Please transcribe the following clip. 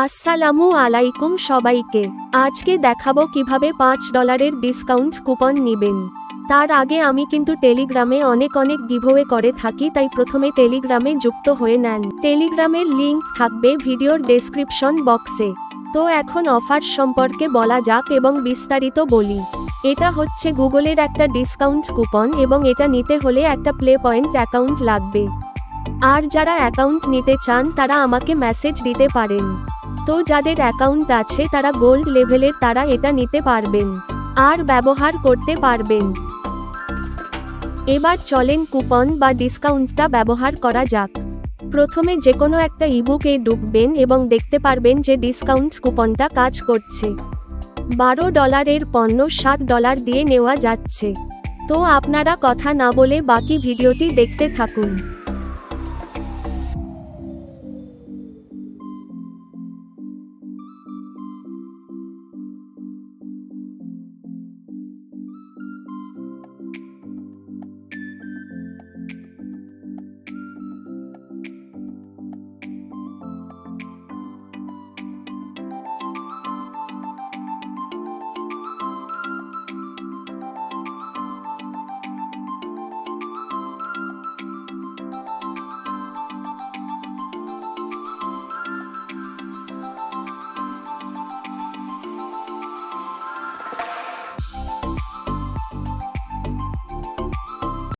আসসালামু আলাইকুম সবাইকে। আজকে দেখাবো কিভাবে $5 ডিসকাউন্ট কুপন নিবেন। তার আগে আমি কিন্তু টেলিগ্রামে অনেক গিভওয়ে করে থাকি, তাই প্রথমে টেলিগ্রামে যুক্ত হয়ে নেন। টেলিগ্রামের লিংক থাকবে ভিডিওর ডেসক্রিপশন বক্সে। তো এখন অফার সম্পর্কে বলা যাক এবং বিস্তারিত বলি। এটা হচ্ছে গুগলের একটা ডিসকাউন্ট কুপন এবং এটা নিতে হলে একটা প্লে পয়েন্ট অ্যাকাউন্ট লাগবে। আর যারা অ্যাকাউন্ট নিতে চান তারা আমাকে মেসেজ দিতে পারেন। তো যাদের অ্যাকাউন্ট আছে তারা গোল্ড লেভেলের, তারা এটা নিতে পারবেন আর ব্যবহার করতে পারবেন। এবার চলেন কুপন বা ডিসকাউন্টটা ব্যবহার করা যাক। প্রথমে যে কোনো একটা ইবুকে ঢুকবেন এবং দেখতে পারবেন যে ডিসকাউন্ট কুপনটা কাজ করছে। $12 পণ্য $7 দিয়ে নেওয়া যাচ্ছে। তো আপনারা কথা না বলে বাকি ভিডিওটি দেখতে থাকুন।